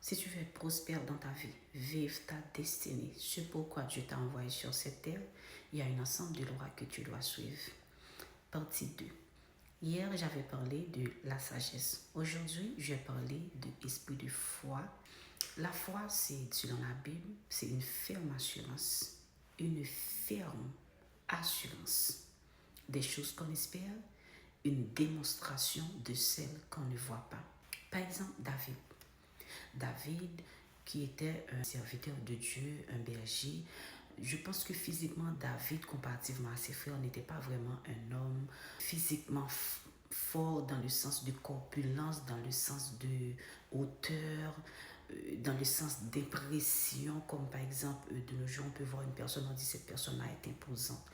Si tu veux être prospère dans ta vie, vivre ta destinée, ce pourquoi Dieu t'a envoyé sur cette terre, il y a un ensemble de lois que tu dois suivre. Partie 2. Hier, j'avais parlé de la sagesse. Aujourd'hui, je vais parler de l'esprit de foi. La foi, c'est, selon la Bible, c'est une ferme assurance. Une ferme assurance des choses qu'on espère, une démonstration de celles qu'on ne voit pas. Par exemple, David, qui était un serviteur de Dieu, un berger. Je pense que physiquement, David, comparativement à ses frères, n'était pas vraiment un homme physiquement fort dans le sens de corpulence, dans le sens de hauteur, dans le sens d'impression, comme par exemple, de nos jours, on peut voir une personne, on dit cette personne-là est imposante.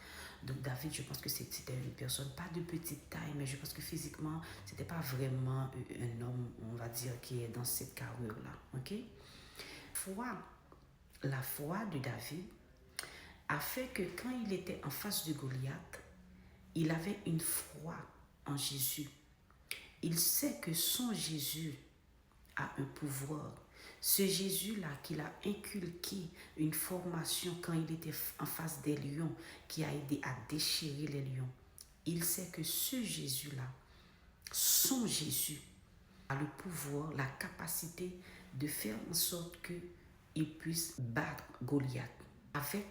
Donc David, je pense que c'était une personne, pas de petite taille, mais je pense que physiquement, c'était pas vraiment un homme, on va dire, qui est dans cette carrure-là. Ok? La foi de David a fait que quand il était en face de Goliath, il avait une foi en Jésus. Il sait que son Jésus a un pouvoir. Ce Jésus-là qu'il a inculqué une formation quand il était en face des lions, qui a aidé à déchirer les lions. Il sait que ce Jésus-là, son Jésus, a le pouvoir, la capacité de faire en sorte qu'il puisse battre Goliath. Avec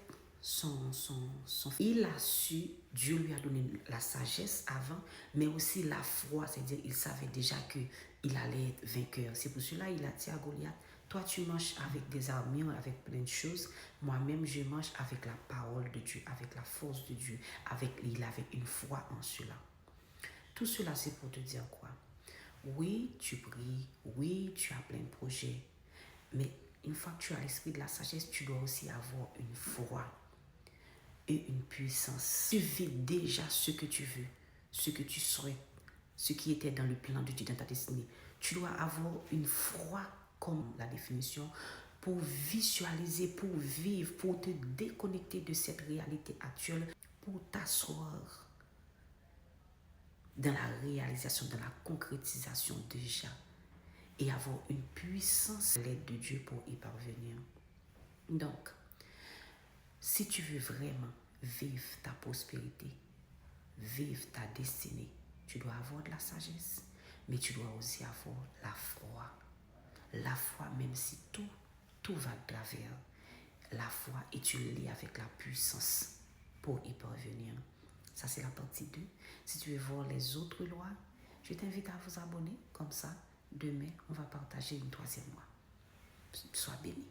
il a su, Dieu lui a donné la sagesse avant, mais aussi la foi, c'est-à-dire il savait déjà qu'il allait être vainqueur. C'est pour cela qu'il a dit à Goliath, toi tu marches avec des armures, avec plein de choses, moi-même je marche avec la parole de Dieu, avec la force de Dieu, il avait une foi en cela. Tout cela c'est pour te dire quoi? Oui, tu pries, oui, tu as plein de projets, mais une fois que tu as l'esprit de la sagesse, tu dois aussi avoir une foi et une puissance. Tu vis déjà ce que tu veux, ce que tu souhaites, ce qui était dans le plan de Dieu dans ta destinée. Tu dois avoir une foi, comme la définition, pour visualiser, pour vivre, pour te déconnecter de cette réalité actuelle, pour t'asseoir dans la réalisation, dans la concrétisation déjà, et avoir une puissance à l'aide de Dieu pour y parvenir. Donc, si tu veux vraiment vivre ta prospérité, vivre ta destinée, tu dois avoir de la sagesse, mais tu dois aussi avoir la foi. La foi, même si tout va de travers, la foi, et tu le lis avec la puissance pour y parvenir. Ça, c'est la partie 2. Si tu veux voir les autres lois, je t'invite à vous abonner. Comme ça, demain, on va partager une 3e loi. Sois béni.